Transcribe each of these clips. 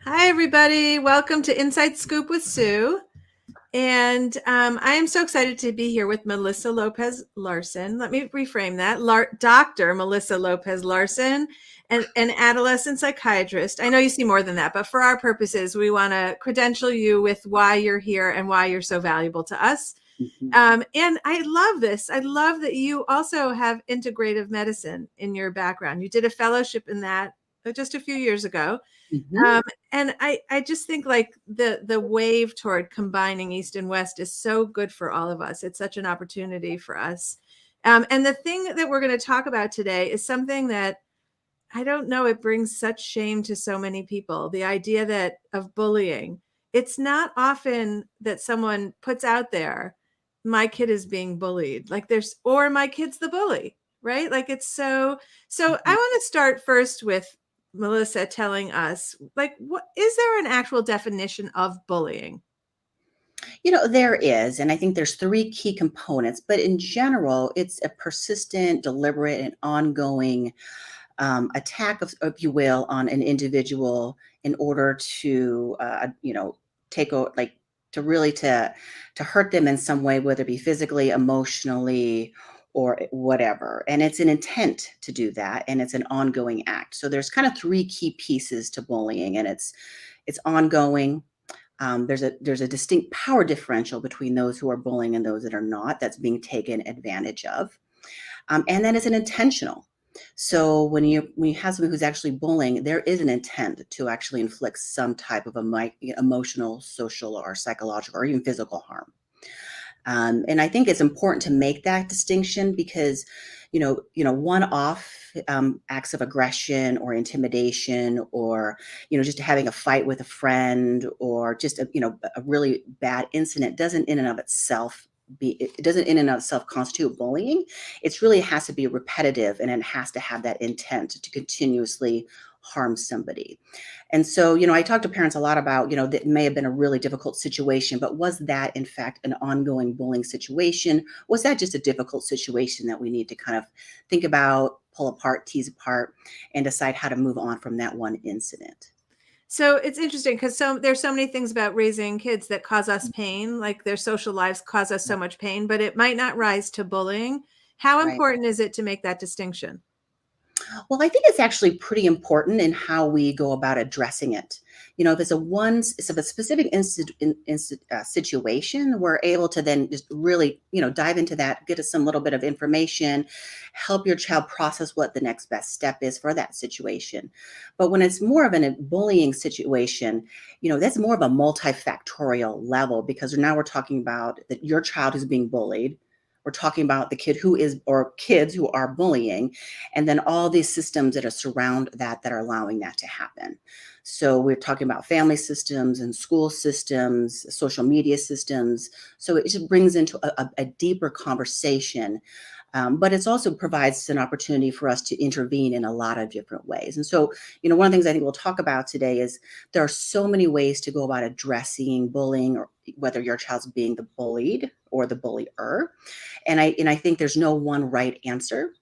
Hi, everybody. Welcome to Inside Scoop with Sue. And I am so excited to be here with Melissa Lopez-Larsen. Let me reframe that. Dr. Melissa Lopez-Larsen, an adolescent psychiatrist. I know you see more than that, but for our purposes, we want to credential you with why you're here and why you're so valuable to us. And I love this. I love that you also have integrative medicine in your background. You did a fellowship in that just a few years ago. And I just think like the wave toward combining East and West is so good for all of us. It's such an opportunity for us. And the thing that we're going to talk about today is something that I don't know, it brings such shame to so many people. The idea that of bullying, it's not often that someone puts out there, my kid is being bullied, like or my kid's the bully, right? Like it's so I want to start first with Melissa telling us, like, what is there an actual definition of bullying? There is, and I think there's three key components, but in general, it's a persistent, deliberate, and ongoing attack, if you will, on an individual in order to, take like to really to hurt them in some way, whether it be physically, emotionally, or whatever. And it's an intent to do that, and it's an ongoing act. So there's kind of three key pieces to bullying, and it's ongoing. There's a distinct power differential between those who are bullying and those that are not. That's being taken advantage of, and then it's an intentional. So when you have someone who's actually bullying, there is an intent to actually inflict some type of emotional, social, or psychological, or even physical harm. And I think it's important to make that distinction because, one-off acts of aggression or intimidation, or just having a fight with a friend, or just a really bad incident doesn't in and of itself constitute bullying. It really has to be repetitive, and it has to have that intent to continuously harm somebody. And so, I talk to parents a lot about, that may have been a really difficult situation, but was that in fact an ongoing bullying situation? Was that just a difficult situation that we need to kind of think about, pull apart, tease apart, and decide how to move on from that one incident? So it's interesting because there's so many things about raising kids that cause us pain, like their social lives cause us so much pain, but it might not rise to bullying. How Right. important is it to make that distinction? Well, I think it's actually pretty important in how we go about addressing it. If it's a specific situation, we're able to then just really, dive into that, get us some little bit of information, help your child process what the next best step is for that situation. But when it's more of a bullying situation, that's more of a multifactorial level, because now we're talking about that your child is being bullied. We're talking about the kid who is, or kids who are bullying, and then all these systems that are surround that are allowing that to happen. So we're talking about family systems and school systems, social media systems. So it just brings into a deeper conversation. But it also provides an opportunity for us to intervene in a lot of different ways. And so, one of the things I think we'll talk about today is there are so many ways to go about addressing bullying, or whether your child's being the bullied or the bullier. And I think there's no one right answer.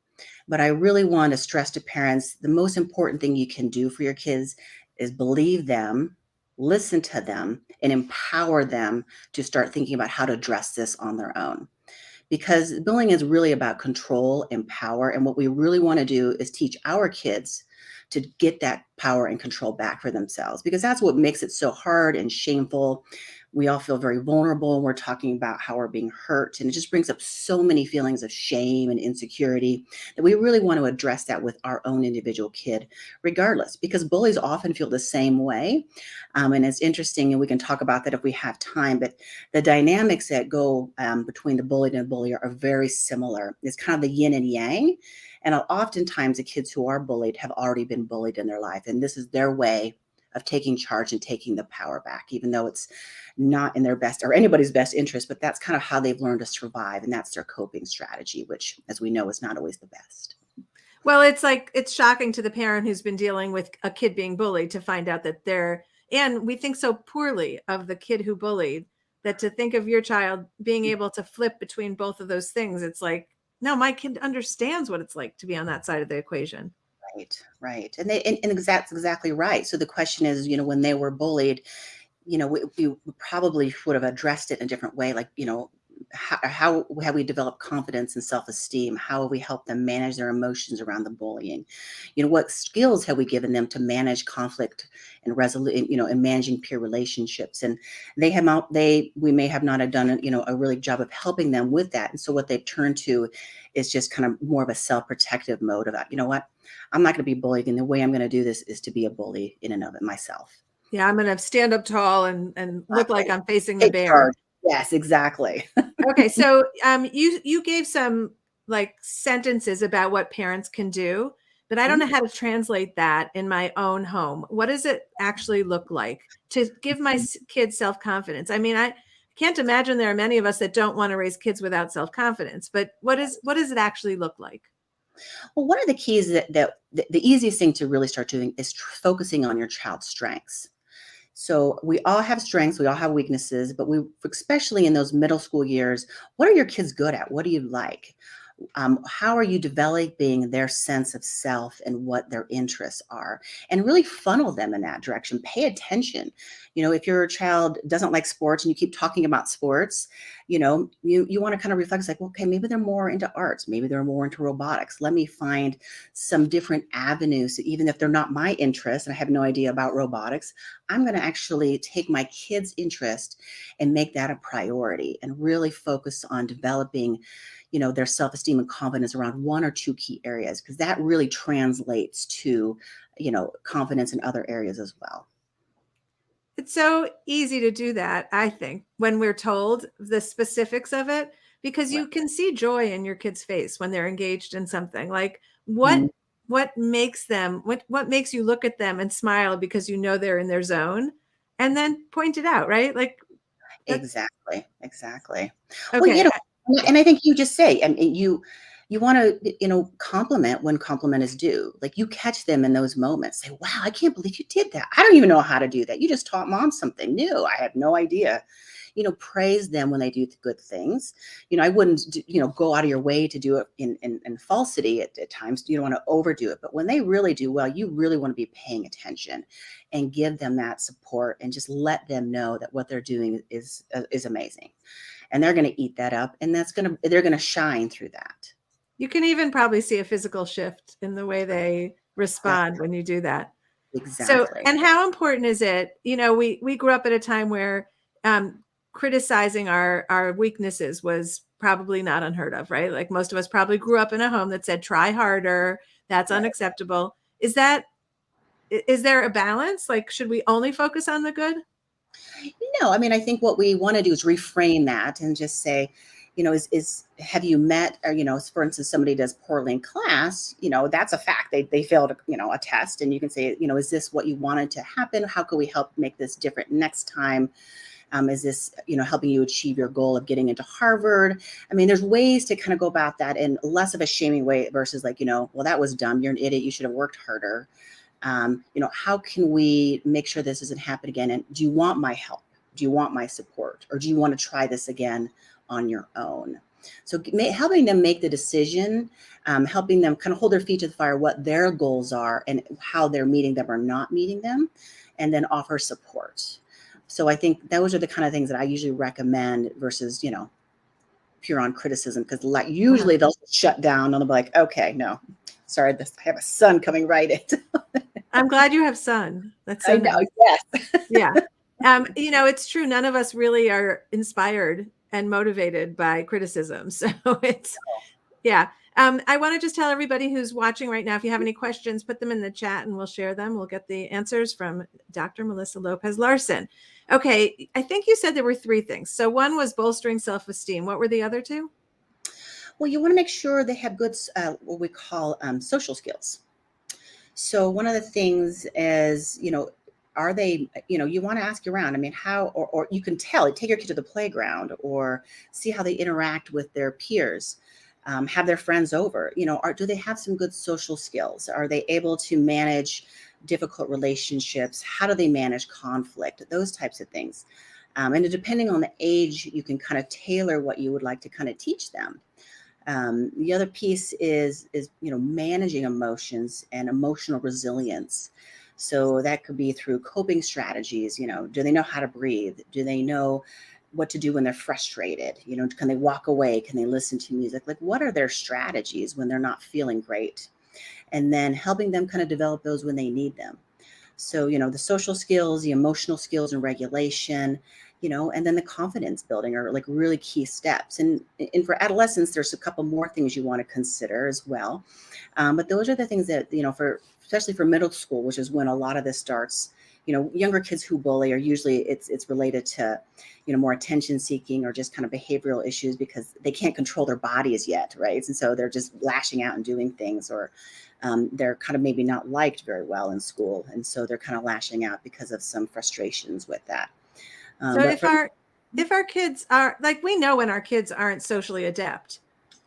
But I really want to stress to parents, the most important thing you can do for your kids is believe them, listen to them, and empower them to start thinking about how to address this on their own. Because bullying is really about control and power. And what we really want to do is teach our kids to get that power and control back for themselves, because that's what makes it so hard and shameful. We all feel very vulnerable when we're talking about how we're being hurt, and it just brings up so many feelings of shame and insecurity that we really want to address that with our own individual kid, regardless, because bullies often feel the same way. And it's interesting, and we can talk about that if we have time, but the dynamics that go between the bullied and the bullier are very similar. It's kind of the yin and yang. And oftentimes the kids who are bullied have already been bullied in their life, and this is their way of taking charge and taking the power back, even though it's not in their best or anybody's best interest, but that's kind of how they've learned to survive. And that's their coping strategy, which, as we know, is not always the best. Well, it's shocking to the parent who's been dealing with a kid being bullied to find out that and we think so poorly of the kid who bullied, that to think of your child being able to flip between both of those things, it's like, no, my kid understands what it's like to be on that side of the equation. Right. And that's exactly right. So the question is, when they were bullied, we probably would have addressed it in a different way. Like, how have we developed confidence and self-esteem? How have we helped them manage their emotions around the bullying? What skills have we given them to manage conflict and resolute, and managing peer relationships? And we may have not have done, a really job of helping them with that. And so what they've turned to is just kind of more of a self-protective mode about, what, I'm not going to be bullied. And the way I'm going to do this is to be a bully in and of it myself. Yeah, I'm going to stand up tall and look like Exactly. I'm facing the Take bear. charge. Yes, exactly. Okay, so you gave some like sentences about what parents can do, but I don't know how to translate that in my own home. What does it actually look like to give my kids self-confidence? I mean, I can't imagine there are many of us that don't want to raise kids without self-confidence, but what does it actually look like? Well, one of the keys that the easiest thing to really start doing is focusing on your child's strengths. So we all have strengths, we all have weaknesses, but especially in those middle school years, what are your kids good at? What do you like? How are you developing their sense of self and what their interests are, and really funnel them in that direction? Pay attention. If your child doesn't like sports and you keep talking about sports, you want to kind of reflect. It's like, well, okay, maybe they're more into arts, maybe they're more into robotics. Let me find some different avenues. So even if they're not my interest and I have no idea about robotics, I'm going to actually take my kids' interest and make that a priority and really focus on developing their self-esteem and confidence around one or two key areas, because that really translates to, confidence in other areas as well. It's so easy to do that, I think, when we're told the specifics of it, because Right. you can see joy in your kid's face when they're engaged in something. Like Mhm. what makes them what makes you look at them and smile because you know they're in their zone, and then point it out, right? Like that. Exactly. Well, Okay. and I think you just say, and you want to, compliment when compliment is due. Like, you catch them in those moments. Say, "Wow, I can't believe you did that. I don't even know how to do that. You just taught mom something new. I had no idea." Praise them when they do good things. I wouldn't, go out of your way to do it in falsity at times. You don't want to overdo it, but when they really do well, you really want to be paying attention and give them that support and just let them know that what they're doing is amazing, and they're going to eat that up, and they're going to shine through that. You can even probably see a physical shift in the way they respond Exactly. when you do that. So, Exactly. and how important is it? We grew up at a time where criticizing our weaknesses was probably not unheard of, right? Like most of us probably grew up in a home that said, try harder. That's Right. unacceptable. Is there a balance? Like, should we only focus on the good? No, I mean, I think what we want to do is reframe that and just say, is have you met, or, for instance, somebody does poorly in class, that's a fact. They failed, a test, and you can say, is this what you wanted to happen? How can we help make this different next time? Is this, helping you achieve your goal of getting into Harvard? I mean, there's ways to kind of go about that in less of a shaming way versus like, well, that was dumb. You're an idiot. You should have worked harder. How can we make sure this doesn't happen again? And do you want my help? Do you want my support? Or do you want to try this again on your own? So helping them make the decision, helping them kind of hold their feet to the fire, what their goals are and how they're meeting them or not meeting them, and then offer support. So I think those are the kind of things that I usually recommend versus, pure on criticism, because like Uh-huh. usually they'll shut down and they'll be like, okay, no, sorry, I have a son coming right in. I'm glad you have son. That's so I know, nice. yes. Yeah. It's true. None of us really are inspired and motivated by criticism. So it's, yeah. I want to just tell everybody who's watching right now, if you have any questions, put them in the chat and we'll share them. We'll get the answers from Dr. Melissa Lopez-Larsen. Okay. I think you said there were three things. So one was bolstering self-esteem. What were the other two? Well, you want to make sure they have good, what we call social skills. So one of the things is, are they, you want to ask around. I mean, how, or you can tell, take your kid to the playground or see how they interact with their peers, have their friends over, do they have some good social skills? Are they able to manage difficult relationships? How do they manage conflict? Those types of things. And depending on the age, you can kind of tailor what you would like to kind of teach them. The other piece is managing emotions and emotional resilience. So that could be through coping strategies. Do they know how to breathe? Do they know what to do when they're frustrated? Can they walk away? Can they listen to music? Like, what are their strategies when they're not feeling great? And then helping them kind of develop those when they need them. So, the social skills, the emotional skills and regulation, and then the confidence building are like really key steps. And for adolescents, there's a couple more things you want to consider as well. But those are the things that, for especially for middle school, which is when a lot of this starts. Younger kids who bully are usually it's related to, more attention seeking or just kind of behavioral issues because they can't control their bodies yet, right? And so they're just lashing out and doing things, or they're kind of maybe not liked very well in school, and so they're kind of lashing out because of some frustrations with that. So But for if our kids are like, we know when our kids aren't socially adept,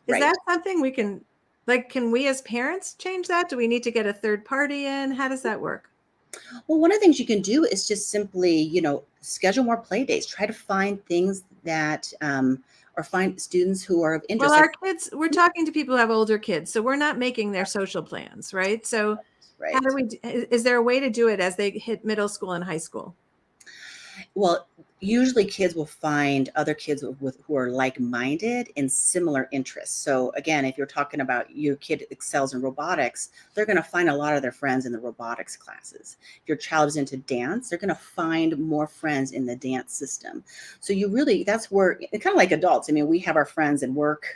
is right. that something we can, like, can we as parents change that? Do we need to get a third party in? How does that work? Well, one of the things you can do is just simply, schedule more play days. Try to find things that, or find students who are of Well, interest. our Like, kids, we're talking to people who have older kids, so we're not making their social plans, right? So how do right. we, is there a way to do it as they hit middle school and high school? Well, usually kids will find other kids with who are like-minded in similar interests. So again, if you're talking about your kid excels in robotics, they're going to find a lot of their friends in the robotics classes. If your child is into dance, they're going to find more friends in the dance system. So that's where, kind of like adults. I mean, we have our friends in work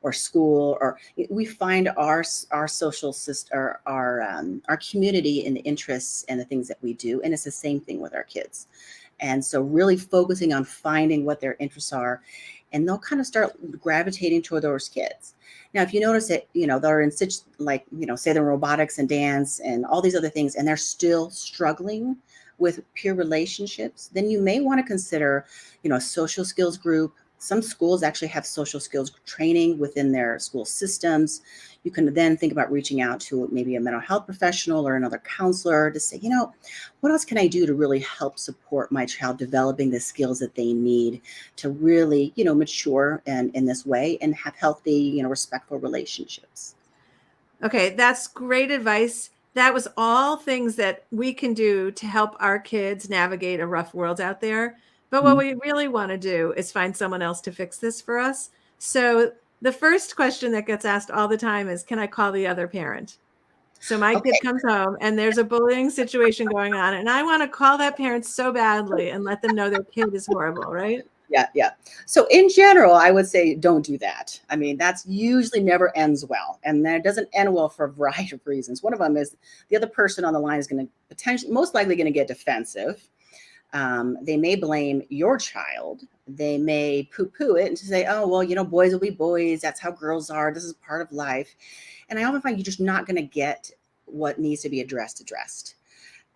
or school, or we find our social system, our community in the interests and the things that we do, and it's the same thing with our kids. And so really focusing on finding what their interests are, and they'll kind of start gravitating toward those kids. Now, if you notice that, they're in such, like, say they're in robotics and dance and all these other things, and they're still struggling with peer relationships, then you may want to consider, a social skills group. Some schools actually have social skills training within their school systems. You can then think about reaching out to maybe a mental health professional or another counselor to say, what else can I do to really help support my child developing the skills that they need to really, mature and in this way and have healthy, respectful relationships. Okay, that's great advice. That was all things that we can do to help our kids navigate a rough world out there. But what Mhm. we really want to do is find someone else to fix this for us. So the first question that gets asked all the time is, can I call the other parent? So my kid Okay. comes home and there's a bullying situation going on, and I want to call that parent so badly and let them know their kid is horrible, right? Yeah, yeah. So in general, I would say don't do that. I mean, that's usually never ends well. And that doesn't end well for a variety of reasons. One of them is the other person on the line is going to potentially, most likely going to get defensive. They may blame your child. They may poo-poo it and say, oh, well, boys will be boys. That's how girls are. This is part of life. And I often find you're just not going to get what needs to be addressed.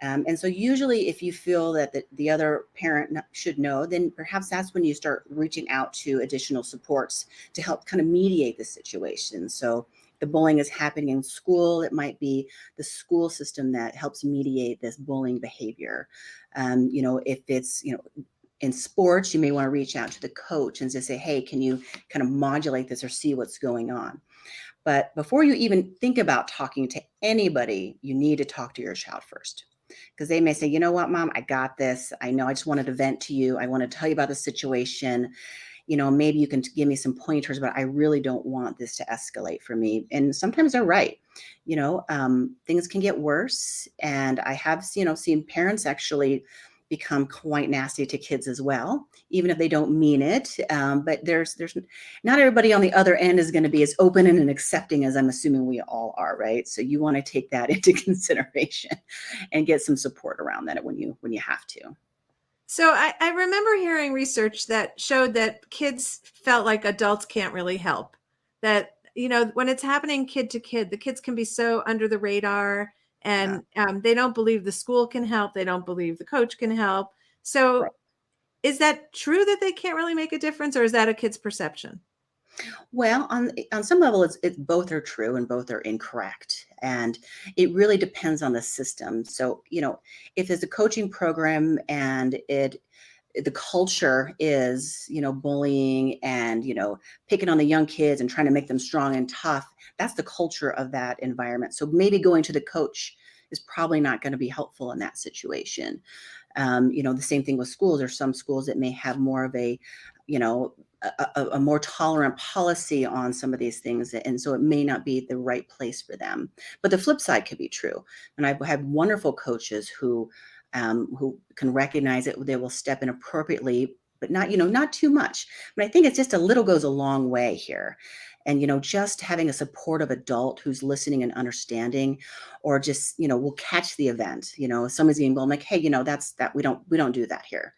And so usually if you feel that the other parent should know, then perhaps that's when you start reaching out to additional supports to help kind of mediate the situation. So the bullying is happening in school, it might be the school system that helps mediate this bullying behavior. If it's, in sports, you may want to reach out to the coach and just say, hey, can you kind of modulate this or see what's going on? But before you even think about talking to anybody, you need to talk to your child first. Because they may say, you know what, mom, I got this. I know I just wanted to vent to you. I want to tell you about the situation. Maybe you can give me some pointers, but I really don't want this to escalate for me. And sometimes they're right. Things can get worse. And I have, seen parents actually become quite nasty to kids as well, even if they don't mean it. But there's not everybody on the other end is going to be as open and accepting as I'm assuming we all are, right? So you want to take that into consideration and get some support around that when you have to. So I remember hearing research that showed that kids felt like adults can't really help. That, when it's happening kid to kid, the kids can be so under the radar, Yeah. and they don't believe the school can help. They don't believe the coach can help. Right. So is that true that they can't really make a difference, or is that a kid's perception? Well, on some level, it's both are true and both are incorrect, and it really depends on the system. So, if there's a coaching program and it the culture is, bullying and, picking on the young kids and trying to make them strong and tough. That's the culture of that environment. So maybe going to the coach is probably not going to be helpful in that situation. The same thing with schools. There's some schools that may have more of a, you know, a more tolerant policy on some of these things. And so it may not be the right place for them. But the flip side could be true. And I've had wonderful coaches who can recognize it. They will step in appropriately, but not too much. But I think it's just a little goes a long way here. And, just having a supportive adult who's listening and understanding, or just, will catch the event. Somebody's being well, I'm like, hey, that's that we don't do that here.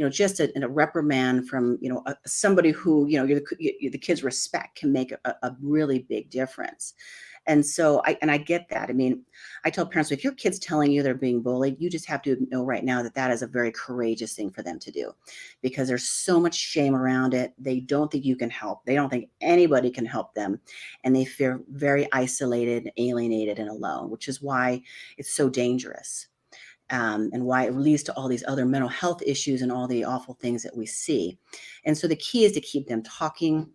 Just a reprimand from, somebody who, the kids respect can make a really big difference. And so I get that. I mean, I tell parents, if your kid's telling you they're being bullied, you just have to know right now that is a very courageous thing for them to do, because there's so much shame around it. They don't think you can help. They don't think anybody can help them. And they feel very isolated, alienated, and alone, which is why it's so dangerous. And why it leads to all these other mental health issues and all the awful things that we see. And so the key is to keep them talking.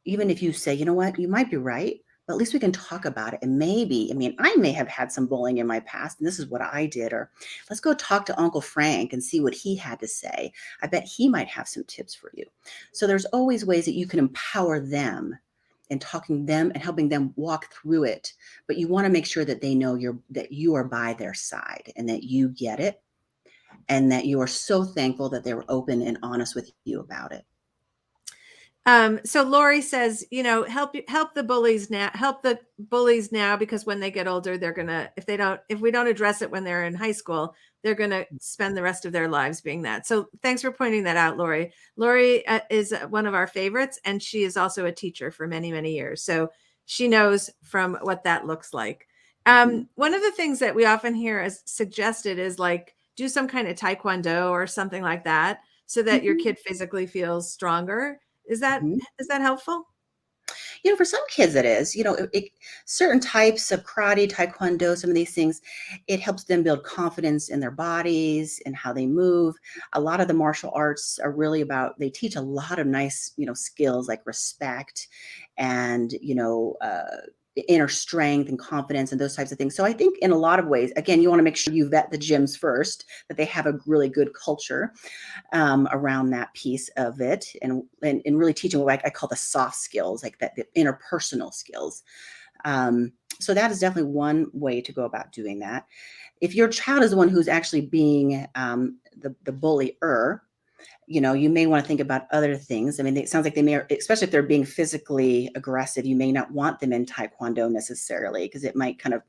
Even if you say, you know what, you might be right, but at least we can talk about it. And maybe, I may have had some bullying in my past, and this is what I did. Or let's go talk to Uncle Frank and see what he had to say. I bet he might have some tips for you. So there's always ways that you can empower them and talking them and helping them walk through it. But you want to make sure that they know that you are by their side and that you get it, and that you are so thankful that they were open and honest with you about it. So Lori says, help the bullies now, because when they get older, they're gonna, if we don't address it when they're in high school, they're gonna spend the rest of their lives being that. So thanks for pointing that out, Lori. Lori is one of our favorites, and she is also a teacher for many, many years. So she knows from what that looks like. One of the things that we often hear as suggested is like do some kind of taekwondo or something like that, so that your kid physically feels stronger. Is that helpful? For some kids it is. Certain types of karate, taekwondo, some of these things, it helps them build confidence in their bodies and how they move. A lot of the martial arts are really about, they teach a lot of nice, skills like respect and, inner strength and confidence and those types of things. So I think in a lot of ways, again, you want to make sure you vet the gyms first, that they have a really good culture around that piece of it, and really teaching what I call the soft skills, like the interpersonal skills. So that is definitely one way to go about doing that. If your child is the one who's actually being the bullier, you may want to think about other things. It sounds like they may, especially if they're being physically aggressive, you may not want them in taekwondo necessarily, because it might kind of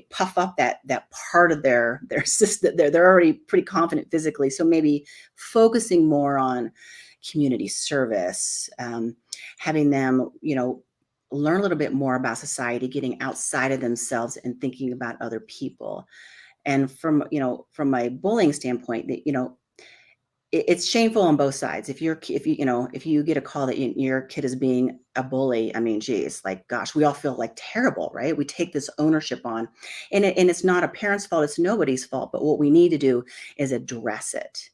puff up that part of their system. They're already pretty confident physically. So maybe focusing more on community service, having them, learn a little bit more about society, getting outside of themselves and thinking about other people. And from my bullying standpoint, that, it's shameful on both sides. If you get a call that your kid is being a bully, geez, like, gosh, we all feel like terrible, right? We take this ownership on, and it's not a parent's fault. It's nobody's fault. But what we need to do is address it.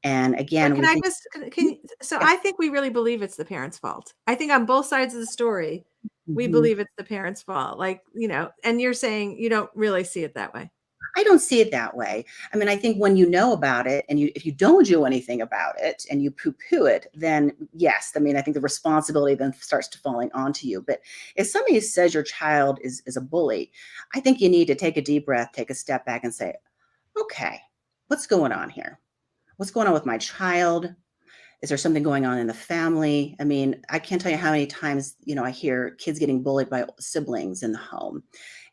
And again, I think we really believe it's the parent's fault. I think on both sides of the story, we believe it's the parent's fault. Like, and you're saying you don't really see it that way. I don't see it that way. I think when you know about it, and if you don't do anything about it and you poo-poo it, then yes, I think the responsibility then starts to falling onto you. But if somebody says your child is a bully, I think you need to take a deep breath, take a step back and say, okay, what's going on here? What's going on with my child? Is there something going on in the family? I can't tell you how many times, I hear kids getting bullied by siblings in the home.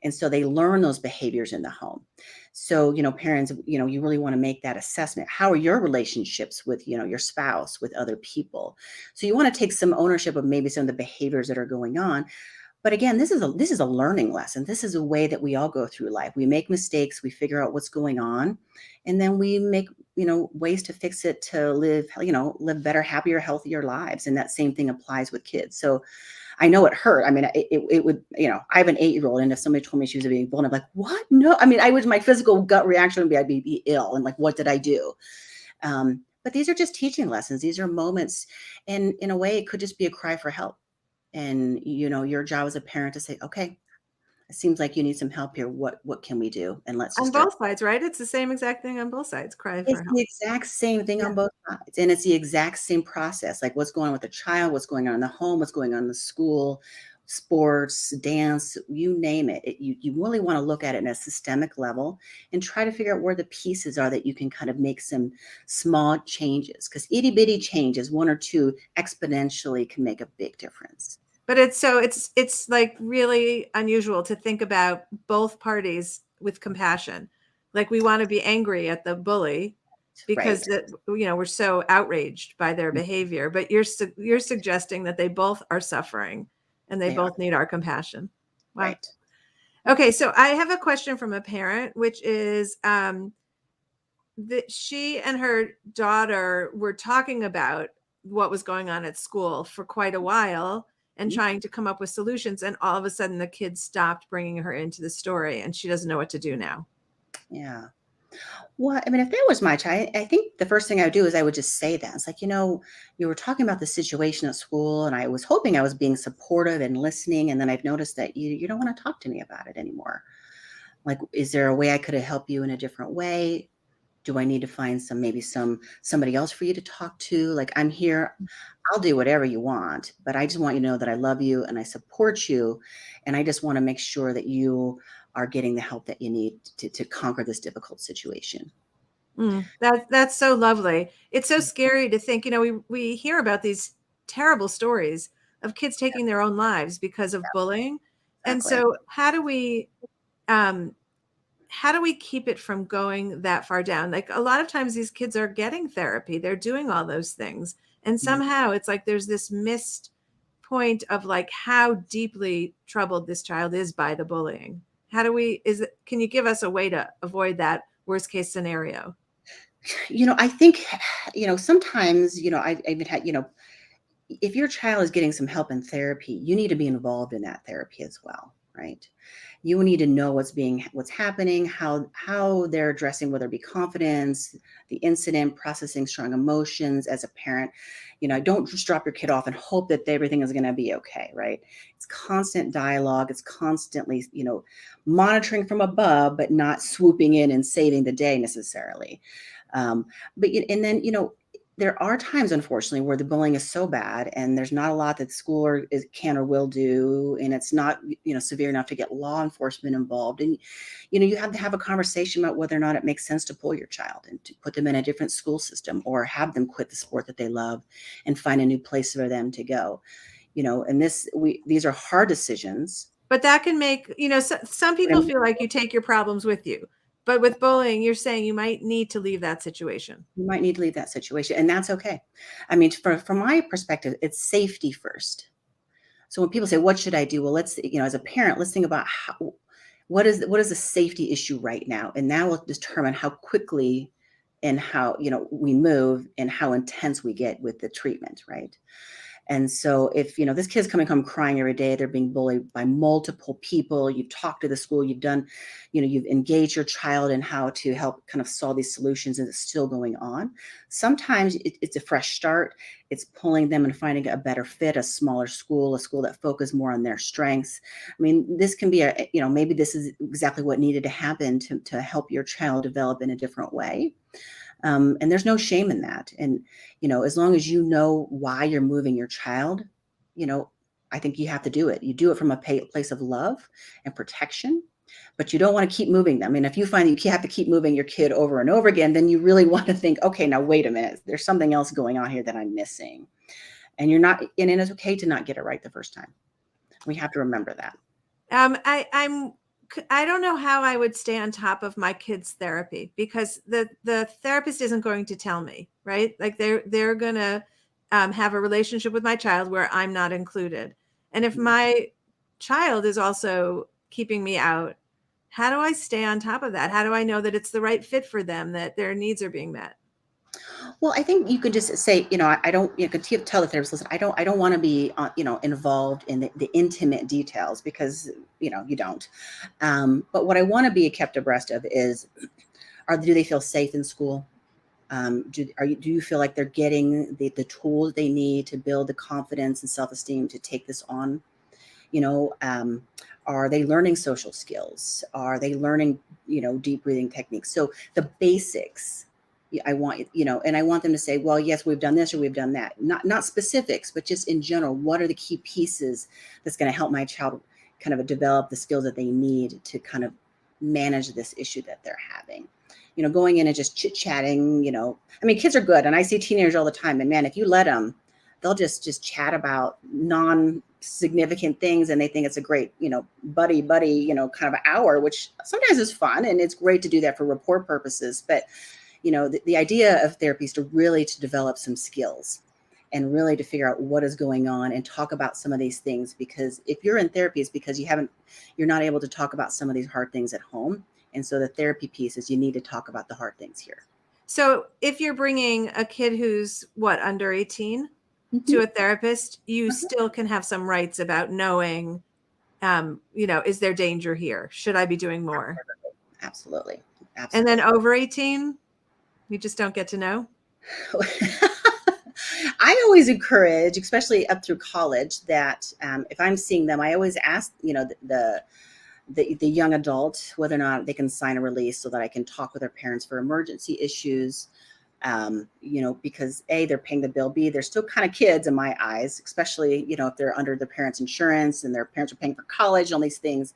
And so they learn those behaviors in the home. So, parents, you really want to make that assessment. How are your relationships with, your spouse, with other people? So you want to take some ownership of maybe some of the behaviors that are going on. But again, this is a learning lesson. This is a way that we all go through life. We make mistakes, we figure out what's going on, and then we make, ways to fix it, to live better, happier, healthier lives. And that same thing applies with kids. So I know it hurt. It would, I have an 8-year-old, and if somebody told me she was being bullied, I'm like, what? No. My physical gut reaction would be, I'd be ill. And like, what did I do? But these are just teaching lessons. These are moments, and in a way, it could just be a cry for help. And your job as a parent to say, okay, it seems like you need some help here. What can we do? And let's just On start. both sides, right? It's the same exact thing on both sides. Cry It's for the help. exact same thing Yeah. on both sides, and it's the exact same process, like what's going on with the child, what's going on in the home, what's going on in the school, sports, dance, you name it. You really wanna look at it in a systemic level and try to figure out where the pieces are that you can kind of make some small changes, because itty bitty changes, 1 or 2 exponentially can make a big difference. But it's like really unusual to think about both parties with compassion. Like we want to be angry at the bully because Right. that we're so outraged by their behavior, but you're suggesting that they both are suffering and they They are. both need our compassion. Wow. Right. Okay, so I have a question from a parent, which is that she and her daughter were talking about what was going on at school for quite a while and Mhm. trying to come up with solutions. And all of a sudden, the kids stopped bringing her into the story, and she doesn't know what to do now. Yeah. Well, I mean, if that was my child, I think the first thing I would do is I would just say that. It's like, you were talking about the situation at school, and I was hoping I was being supportive and listening. And then I've noticed that you don't want to talk to me about it anymore. Like, is there a way I could have helped you in a different way? Do I need to find maybe somebody else for you to talk to? Like, I'm here. I'll do whatever you want, but I just want you to know that I love you and I support you. And I just want to make sure that you are getting the help that you need to conquer this difficult situation. That's so lovely. It's so scary to think, we hear about these terrible stories of kids taking their own lives because of bullying. And Exactly. so um, how do we keep it from going that far down? Like a lot of times these kids are getting therapy, they're doing all those things. And Mhm. somehow it's like there's this missed point of like how deeply troubled this child is by the bullying. Can you give us a way to avoid that worst case scenario? I think, sometimes, I even had, if your child is getting some help in therapy, you need to be involved in that therapy as well, right? You need to know what's happening, how they're addressing, whether it be confidence, the incident, processing strong emotions as a parent. Don't just drop your kid off and hope that everything is going to be okay, right? It's constant dialogue. It's constantly, monitoring from above, but not swooping in and saving the day necessarily. Um, and then, there are times, unfortunately, where the bullying is so bad and there's not a lot that school can or will do, and it's not, severe enough to get law enforcement involved. And, you have to have a conversation about whether or not it makes sense to pull your child and to put them in a different school system or have them quit the sport that they love and find a new place for them to go. And these are hard decisions. But that can make, some people And feel like you take your problems with you. But with bullying, you're saying you might need to leave that situation. you might need to leave that situation, and that's okay. I mean, from my perspective, it's safety first. So when people say, "What should I do?" Well, as a parent, let's think about what is the safety issue right now, and that will determine how quickly and how we move and how intense we get with the treatment, right? And so if, this kid's coming home crying every day, they're being bullied by multiple people, you've talked to the school, you've engaged your child in how to help kind of solve these solutions, and it's still going on. Sometimes it's a fresh start. It's pulling them and finding a better fit, a smaller school, a school that focuses more on their strengths. I mean, this can be maybe this is exactly what needed to happen to help your child develop in a different way. And there's no shame in that. And, as long as you know why you're moving your child, you know, I think you have to do it. You do it from a place of love and protection, but you don't want to keep moving them. And if you find that you have to keep moving your kid over and over again, then you really want to think, okay, now wait a minute, there's something else going on here that I'm missing. And it's okay to not get it right the first time. We have to remember that. I don't know how I would stay on top of my kids' therapy because the therapist isn't going to tell me, right? Like they're gonna have a relationship with my child where I'm not included. And if my child is also keeping me out, how do I stay on top of that? How do I know that it's the right fit for them, that their needs are being met? Well, I think you could just say, I don't, could tell the therapist, listen, I don't want to be, involved in the intimate details because, you don't. But what I want to be kept abreast of is, do they feel safe in school? Do you feel like they're getting the tools they need to build the confidence and self-esteem to take this on? You know, are they learning social skills? Are they learning, deep breathing techniques? So the basics, I want, and I want them to say, well, yes, we've done this or we've done that. Not specifics, but just in general, what are the key pieces that's going to help my child kind of develop the skills that they need to kind of manage this issue that they're having? Going in and just chit-chatting, I mean, kids are good. And I see teenagers all the time. And man, if you let them, they'll just chat about non-significant things, and they think it's a great, buddy, kind of hour, which sometimes is fun, and it's great to do that for rapport purposes. But the idea of therapy is to develop some skills and really to figure out what is going on and talk about some of these things. Because if you're in therapy, it's because you're not able to talk about some of these hard things at home. And so the therapy piece is you need to talk about the hard things here. So if you're bringing a kid who's under 18 to a therapist, you still can have some rights about knowing, is there danger here? Should I be doing more? Absolutely. And then over 18, you just don't get to know? I always encourage, especially up through college, that if I'm seeing them, I always ask, the young adult whether or not they can sign a release so that I can talk with their parents for emergency issues. Because A, they're paying the bill. B, they're still kind of kids in my eyes, especially, if they're under their parents' insurance and their parents are paying for college and all these things.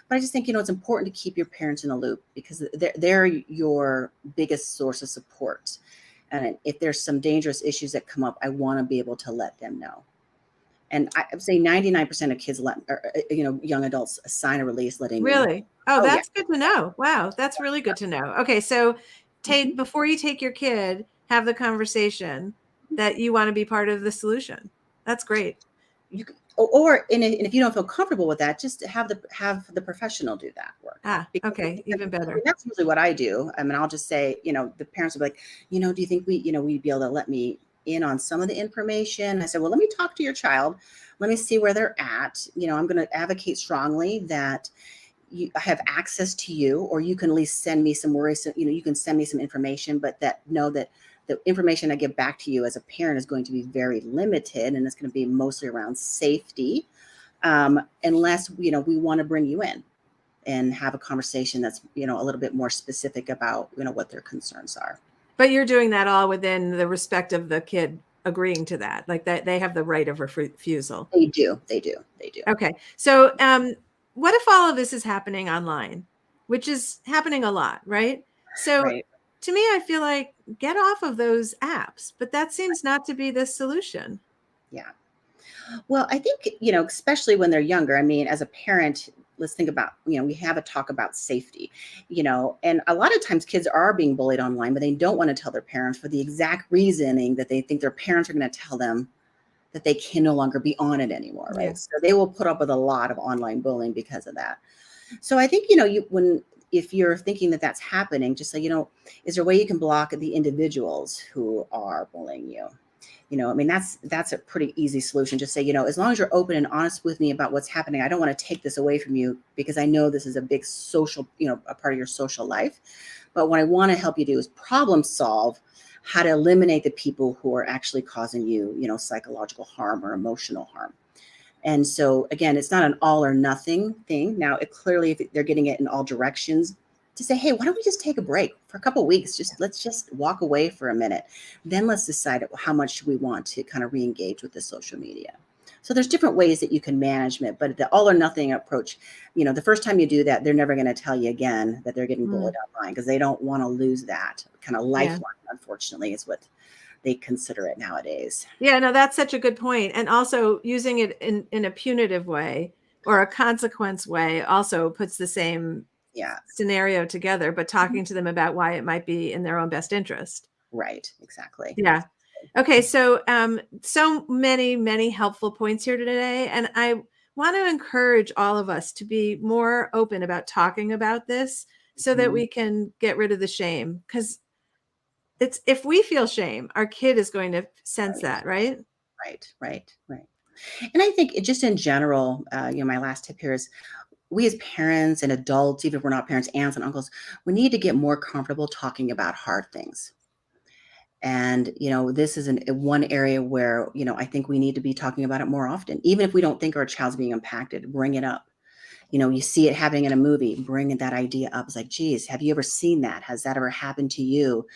But I just think, it's important to keep your parents in the loop because they're your biggest source of support. And if there's some dangerous issues that come up, I want to be able to let them know. And I would say 99% of kids young adults sign a release letting me know. Really? Oh, that's good to know. Wow. That's really good to know. Okay. So before you take your kid, have the conversation that you want to be part of the solution. That's great. And if you don't feel comfortable with that, just have the professional do that work. Okay. Even better. That's usually what I do. I mean, I'll just say, the parents will be like, do you think we'd be able to let me in on some of the information? I said, well, let me talk to your child. Let me see where they're at. I'm going to advocate strongly that you have access to you, or you can at least send me some worries. You can send me some information, but know that the information I give back to you as a parent is going to be very limited, and it's going to be mostly around safety, unless, we want to bring you in and have a conversation that's, a little bit more specific about, what their concerns are. But you're doing that all within the respect of the kid agreeing to that, like that they have the right of refusal. They do. Okay. So, what if all of this is happening online, which is happening a lot, right? So to me, I feel like get off of those apps, but that seems not to be the solution. Yeah. Well, I think, especially when they're younger, I mean, as a parent, let's think about, we have a talk about safety, and a lot of times kids are being bullied online, but they don't want to tell their parents for the exact reasoning that they think their parents are going to tell them that they can no longer be on it anymore, right? Yeah. So they will put up with a lot of online bullying because of that. So I think, if you're thinking that that's happening, just say, is there a way you can block the individuals who are bullying you? I mean, that's a pretty easy solution. Just say, as long as you're open and honest with me about what's happening, I don't want to take this away from you because I know this is a big social, a part of your social life. But what I want to help you do is problem solve how to eliminate the people who are actually causing you, psychological harm or emotional harm. And so, again, it's not an all or nothing thing. Now, clearly, if they're getting it in all directions, to say, hey, why don't we just take a break for a couple of weeks? Let's just walk away for a minute. Then let's decide how much we want to kind of re-engage with the social media. So there's different ways that you can manage it, but the all or nothing approach, the first time you do that, they're never going to tell you again that they're getting bullied online because they don't want to lose that kind of lifeline, unfortunately, is what they consider it nowadays. Yeah, no, that's such a good point. And also using it in a punitive way or a consequence way also puts the same scenario together, but talking to them about why it might be in their own best interest. Right. Exactly. Yeah. Okay. So, so many helpful points here today. And I want to encourage all of us to be more open about talking about this so that we can get rid of the shame. Because if we feel shame, our kid is going to sense that, right? Right. And I think just in general, my last tip here is we as parents and adults, even if we're not parents, aunts and uncles, we need to get more comfortable talking about hard things. And, this is one area where, I think we need to be talking about it more often. Even if we don't think our child's being impacted, bring it up. You see it happening in a movie, bring that idea up. It's like, geez, have you ever seen that? Has that ever happened to you?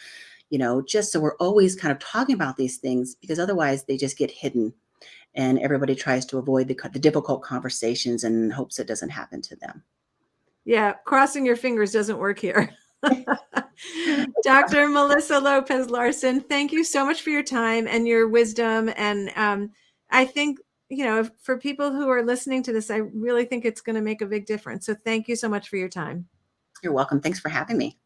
Just so we're always kind of talking about these things, because otherwise they just get hidden and everybody tries to avoid the difficult conversations and hopes it doesn't happen to them. Yeah, crossing your fingers doesn't work here. Dr. Melissa Lopez-Larsen, thank you so much for your time and your wisdom. And I think, for people who are listening to this, I really think it's going to make a big difference. So thank you so much for your time. You're welcome. Thanks for having me.